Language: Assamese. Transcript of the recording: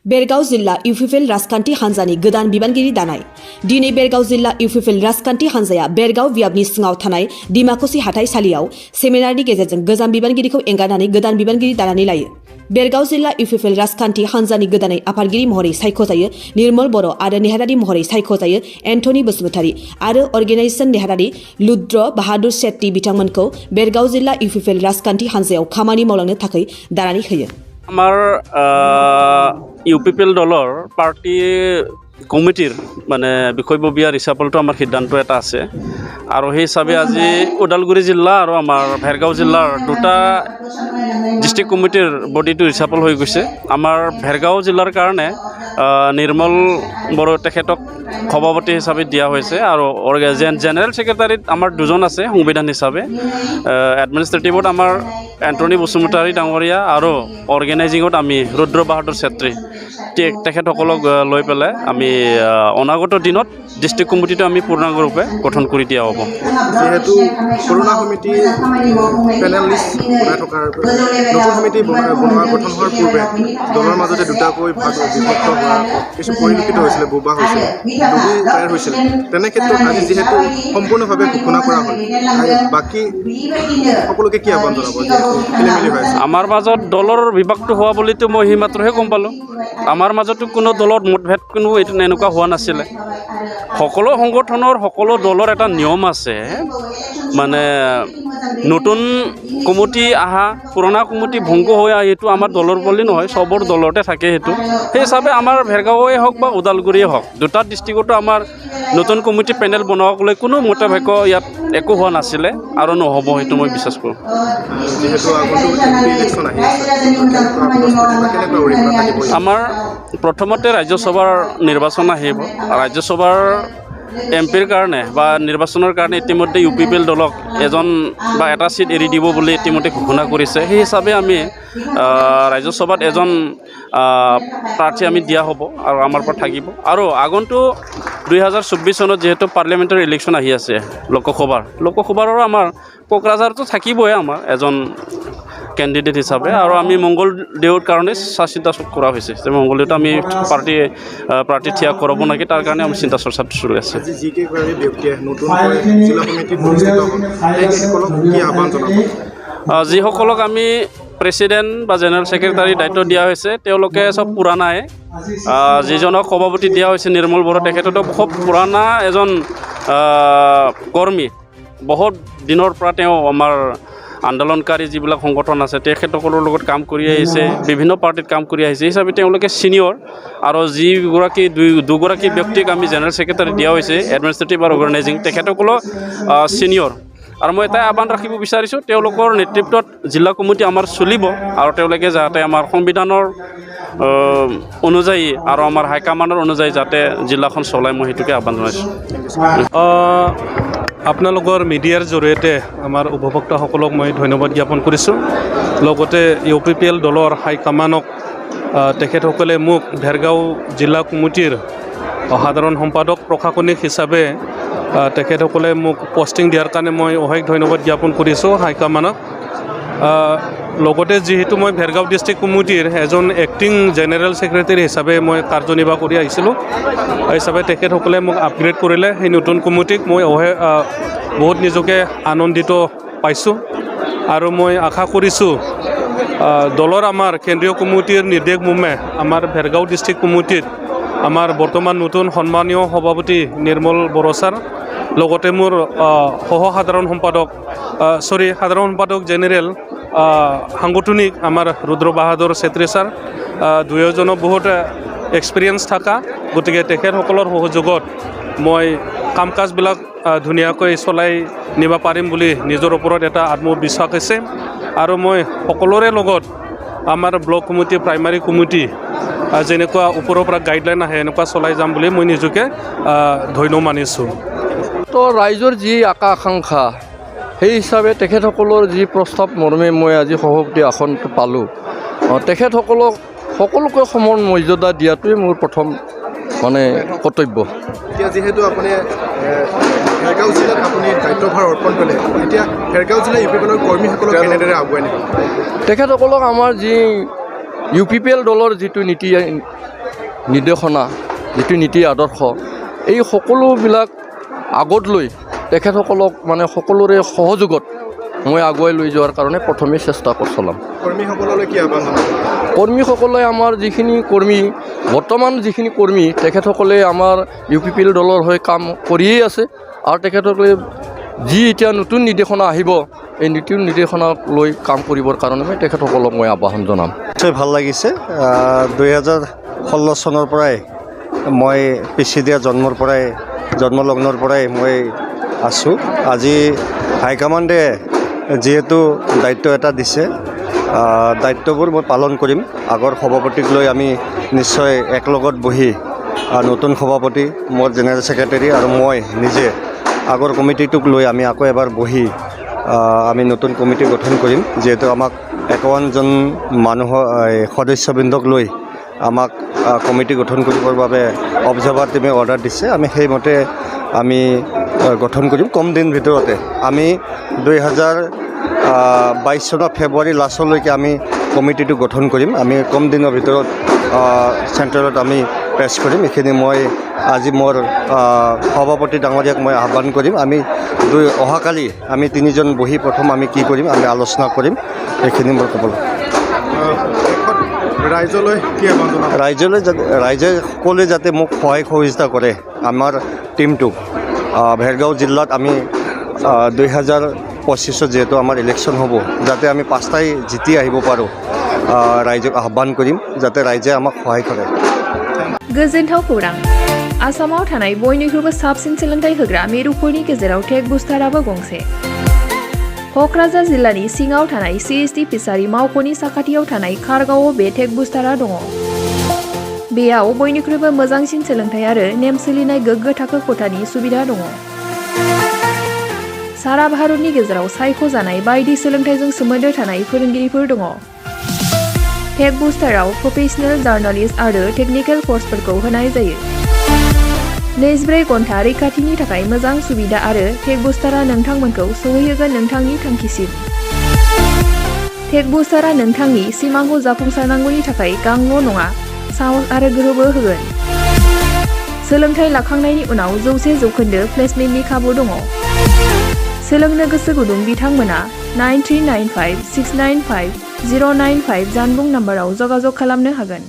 बेरगाव जिल्ला इउपिपिएल राजखान्थि हान्जानि गोदान बिबानगिरि दानाय दिनै बेरगाव जिल्ला इउपिपिएल राजखान्थि हान्जाया बेरगाव बियाबनि सिङाव थानाय डिमाकुसि हाथाइसालियाव सेमिनारनि गेजेरजों गोजाम बिबानगिरिखौ एंगारनानै गोदान बिबानगिरि दानानै लायो। बेरगाव जिल्ला इउपिपिएल राजखान्थि हान्जानि गोदानै आफादगिरि महरै सायख'जायो निर्मल बर' आरो नेहारारि महरै सायख'जायो एन्टनी बसुमतारी आरो अर्गेनाइजेसन नेहारारि रुद्र बाहादुर शेट्टी बिथांमोनखौ बेरगाव जिल्ला इउपिपिएल राजखान्थि हान्जायाव खामानि मावलांनो थाखाय दानानै होयो। আমাৰ ইউপিপিএল দলৰ পাৰ্টি কমিটিৰ মানে বিষয়ববীয়া হিচাপতো আমাৰ সিদ্ধান্ত এটা আছে আৰু সেই হিচাপে আজি ওদালগুৰি জিলা আৰু আমাৰ ভেৰগাঁও জিলাৰ দুটা ডিষ্ট্ৰিক্ট কমিটিৰ বডিটো হিচাপল হৈ গৈছে। আমাৰ ভেৰগাঁও জিলাৰ কাৰণে নিৰ্মল বড়ো তেখেতক সভাপতি হিচাপে দিয়া হৈছে আৰু জেনেৰেল ছেক্ৰেটাৰীত আমাৰ দুজন আছে সংবিধান হিচাপে, এডমিনিষ্ট্ৰেটিভত আমাৰ এণ্টনী বসুমতাৰী ডাঙৰীয়া আৰু অৰ্গেনাইজিঙত আমি ৰুদ্ৰ বাহাদুৰ চেত্ৰী তেখেতসকলক লৈ পেলাই আমি অনাগত দিনত ডিষ্ট্ৰিক্ট কমিটিটো আমি পূৰ্ণাংগৰূপে গঠন কৰি দিয়া হ'ব। যিহেতু পুৰণা সমিতি পেনেল লিষ্ট বনাই থকাৰ নতুন সমিতি গঠন হোৱাৰ পূৰ্বে দলৰ মাজতে দুটাকৈ বিভক্ত হোৱা কিছু পৰিলক্ষিত হৈছিলে, বোবা হৈছিলে, দুবি তৈয়াৰ হৈছিলে। তেনে ক্ষেত্ৰত আজি যিহেতু সম্পূৰ্ণভাৱে ঘোষণা কৰা হ'ল, বাকী সকলোকে কি আহ্বান জনাব? খেলিমেলি হৈ আছে আমাৰ মাজত দলৰ বিভাগটো হোৱা বুলিতো মই সেই মাত্ৰহে গম পালোঁ। আমাৰ মাজতো কোনো দলৰ মতভেদ কোনো এইটো এনেকুৱা হোৱা নাছিলে। সকলো সংগঠনৰ সকলো দলৰ এটা নিয়ম আছে, মানে নতুন কমিটি আহা পুৰণা কমিটি ভংগ হৈ আহা এইটো আমাৰ দলৰ বুলি নহয়, চবৰ দলতে থাকে সেইটো। সেই হিচাপে আমাৰ ভেৰগাঁৱে হওক বা ওদালগুৰিয়ে হওক দুটা ডিষ্ট্ৰিক্টতো আমাৰ নতুন কমিটি পেনেল বনোৱাবলৈ কোনো মতভেদ ইয়াত একো হোৱা নাছিলে আৰু নহ'ব, সেইটো মই বিশ্বাস কৰোঁ। আমাৰ প্ৰথমতে ৰাজ্যসভাৰ নিৰ্বাচন আহিব। ৰাজ্যসভাৰ এমপিৰ কাৰণে বা নিৰ্বাচনৰ কাৰণে ইতিমধ্যে ইউপিপিএল দলক এজন বা এটা চিট এৰি দিব বুলি ইতিমধ্যে ঘোষণা কৰিছে। সেই হিচাপে আমি ৰাজ্যসভাত এজন প্ৰাৰ্থী আমি দিয়া হ'ব আৰু আমাৰ পৰা থাকিব। আৰু আগন্তুক 2024 চনত যিহেতু পাৰ্লিয়ামেণ্টাৰী ইলেকশ্যন আহি আছে লোকসভাৰো আমাৰ কোকৰাঝাৰতো থাকিবই আমাৰ এজন কেণ্ডিডেট হিচাপে, আৰু আমি মংগলদৈৰ কাৰণে চিন্তা কৰা হৈছে যে মংগলদৈত আমি প্ৰাৰ্থী থিয় কৰাব নেকি, তাৰ কাৰণে আমি চিন্তা চৰ্চাটো চলি আছে। যিসকলক আমি প্ৰেছিডেণ্ট বা জেনেৰেল ছেক্ৰেটাৰী দায়িত্ব দিয়া হৈছে তেওঁলোকে চব পুৰাণাই। যিজনক সভাপতি দিয়া হৈছে নিৰ্মল বড়ো, তেখেততো খুব পুৰণা এজন কৰ্মী, বহুত দিনৰ পৰা তেওঁ আমাৰ আন্দোলনকাৰী যিবিলাক সংগঠন আছে তেখেতসকলৰ লগত কাম কৰি আহিছে, বিভিন্ন পাৰ্টিত কাম কৰি আহিছে। এই হিচাপে তেওঁলোকে ছিনিয়ৰ। আৰু যিগৰাকী দুগৰাকী ব্যক্তিক আমি জেনেৰেল ছেক্ৰেটাৰী দিয়া হৈছে এডমিনিষ্ট্ৰেটিভ আৰু অৰ্গেনাইজিং, তেখেতসকলো ছিনিয়ৰ। আৰু মই এটাই আহ্বান ৰাখিব বিচাৰিছোঁ, তেওঁলোকৰ নেতৃত্বত জিলা কমিটি আমাৰ চলিব আৰু তেওঁলোকে যাতে আমাৰ সংবিধানৰ অনুযায়ী আৰু আমাৰ হাইকমাণ্ডৰ অনুযায়ী যাতে জিলাখন চলায়, মই সেইটোকে আহ্বান জনাইছোঁ। আপোনালোকৰ মিডিয়াৰ জৰিয়তে আমাৰ উপভোক্তাসকলক মই ধন্যবাদ জ্ঞাপন কৰিছোঁ। লগতে ইউপিপিএল দলৰ হাইকমাণ্ডক তেখেতসকলে মোক ভেৰগাঁও জিলা কমিটিৰ সাধাৰণ সম্পাদক প্ৰশাসনিক হিচাপে তেখেতসকলে মোক পষ্টিং দিয়াৰ কাৰণে মই অশেষ ধন্যবাদ জ্ঞাপন কৰিছোঁ হাইকমাণ্ডক। লগতে যিহেতু মই ভেৰগাঁও ডিষ্ট্ৰিক্ট কমিটিৰ এজন এক্টিং জেনেৰেল ছেক্ৰেটাৰী হিচাপে মই কাৰ্যনিৰ্বাহ কৰি আহিছিলোঁ, হিচাপে তেখেতসকলে মোক আপগ্ৰেড কৰিলে সেই নতুন কমিটিক মই বহুত নিজকে আনন্দিত পাইছোঁ। আৰু মই আশা কৰিছোঁ দলৰ আমাৰ কেন্দ্ৰীয় কমিটিৰ নিৰ্দেশ মৰ্মে আমাৰ ভেৰগাঁও ডিষ্ট্ৰিক্ট কমিটিত আমাৰ বৰ্তমান নতুন সন্মানীয় সভাপতি নিৰ্মল বড়ো ছাৰ, লগতে মোৰ সাধাৰণ সম্পাদক জেনেৰেল সাংগঠনিক আমাৰ ৰুদ্ৰ বাহাদুৰ চেত্ৰী ছাৰ, দুয়োজনো বহুত এক্সপিৰিয়েঞ্চ থকা, গতিকে তেখেতসকলৰ সহযোগত মই কাম কাজবিলাক ধুনীয়াকৈ চলাই নিব পাৰিম বুলি নিজৰ ওপৰত এটা আত্মবিশ্বাস আছে। আৰু মই সকলোৰে লগত আমাৰ ব্লক কমিটি প্ৰাইমাৰী কমিটি যেনেকুৱা ওপৰৰ পৰা গাইডলাইন আহে এনেকুৱা চলাই যাম বুলি মই নিজকে ধন্য মানিছোঁ। তো ৰাইজৰ যি আকাংক্ষা সেই হিচাপে তেখেতসকলৰ যি প্ৰস্তাৱ মৰ্মে মই আজি সভাপতি আসনটো পালোঁ। তেখেতসকলক সকলোকে সমান মৰ্যাদা দিয়াটোৱে মোৰ প্ৰথম কৰ্তব্য। এতিয়া যিহেতু আপুনি ভেৰগাঁও জিলাত আপুনি দায়িত্বভাৰ অৰ্পণ কৰিলে, এতিয়া ভেৰগাঁও জিলা ইউপিপিএলৰ কৰ্মীসকলক কেনেদৰে আগুৱাই নিব? তেখেতসকলক আমাৰ যি UPPL দলৰ যিটো নীতি নিৰ্দেশনা যিটো নীতি আদৰ্শ এই সকলোবিলাক আগত লৈ তেখেতসকলক মানে সকলোৰে সহযোগত মই আগুৱাই লৈ যোৱাৰ কাৰণে প্ৰথমে চেষ্টা চলাম। কৰ্মীসকললৈ কি আহ্বান জনাব? কৰ্মীসকলে আমাৰ যিখিনি কৰ্মী বৰ্তমান যিখিনি কৰ্মী তেখেতসকলে আমাৰ UPPL দলৰ হৈ কাম কৰিয়েই আছে আৰু তেখেতসকলে যি এতিয়া নতুন নিৰ্দেশনা আহিব এই নতুন নিৰ্দেশনাক লৈ কাম কৰিবৰ কাৰণে তেখেতসকলক মই আহ্বান জনাম। নিশ্চয় ভাল লাগিছে। 2016 চনৰ পৰাই মই পিছিদিয়া জন্মলগ্নৰ পৰাই মই আছোঁ। আজি হাইকমাণ্ডে যিহেতু দায়িত্ব এটা দিছে, দায়িত্ববোৰ মই পালন কৰিম। আগৰ সভাপতিক লৈ আমি নিশ্চয় একলগত বহি নতুন সভাপতি মোৰ জেনেৰেল ছেক্ৰেটাৰী আৰু মই নিজে আগৰ কমিটিটোক লৈ আমি আকৌ এবাৰ বহি আমি নতুন কমিটি গঠন কৰিম। যিহেতু আমাক 51জন মানুহৰ সদস্যবৃন্দক লৈ আমাক কমিটি গঠন কৰিবৰ বাবে অবজাৰ্ভাৰ টিমে অৰ্ডাৰ দিছে। আমি সেইমতে আমি গঠন কৰিম কম দিন ভিতৰতে। আমি 2022 চনৰ ফেব্ৰুৱাৰী লাষ্টলৈকে আমি কমিটিটো গঠন কৰিম। আমি কম দিনৰ ভিতৰত চেণ্ট্ৰেলত আমি পেছ কৰিম। এইখিনি মই আজি মোৰ সভাপতি ডাঙৰীয়াক মই আহ্বান কৰিম। আমি অহাকালি আমি 3জন বহি প্ৰথম আমি কি কৰিম আমি আলোচনা কৰিম। এইখিনি মই ক'বলৈ ৰাইজলৈ কি আহ্বান জনাব? ৰাইজে সকলোৱে যাতে মোক সহায় সহযোগিতা কৰে আমাৰ টিমটোক। ভেৰগাঁও জিলাত আমি 2025 যিহেতু আমাৰ ইলেকশ্যন হ'ব, যাতে আমি 5টাই জিতি আহিব পাৰোঁ ৰাইজক আহ্বান কৰিম যাতে ৰাইজে আমাক সহায় কৰে। गोजोनथाव खौरां आसामाव थानाय बयनिख्रुइबो साबसिन सोलोंथाइ होग्रा मिरुफोरनि गेजेराव टेक बुस्टाराबो गंसे। क'क्राझार जिल्लानि सिङाव थानाय CST फिसारि मावख'नि साखाथियाव थानाय खारगावआव बे टेक बुस्टारा दङ। बेयाव बयनिख्रुइबो मोजांसिन सोलोंथाइ आरो नेम सोलिनाय गोग्गो थाखो खथानि सुबिदा दङ। सारा भारतनि गेजेराव सायख'जानाय बायदि सोलोंथाइजों सोमोन्दो थानाय फोरोंगिरिफोर दङ। टेक बुस्टाराव प्रफेशनेल जार्नालिस्ट आरो टेकनिकेल कर्सफोरखौ होनाय जायो। 24 घन्टा रैखाथिनि थाखाय मोजां सुबिदा आरो टेक बुस्टारा नोंथांमोनखौ सौहैहोगोन नोंथांनि थांखिसिम। टेक बुस्टारा नोंथांनि सिमांखौ जाफुंसारनांगौनि थाखाय गांल' नङा साहस आरो गोहोबो होगोन। सोलोंथाइ लाखांनायनि उनाव 100% प्लेसमेन्टनि खाबु दङ। सोलोंनो गोसो गुदुं बिथांमोना 9395 695 095 जानबुं नाम्बाराव जगाजग खालामनो हागोन।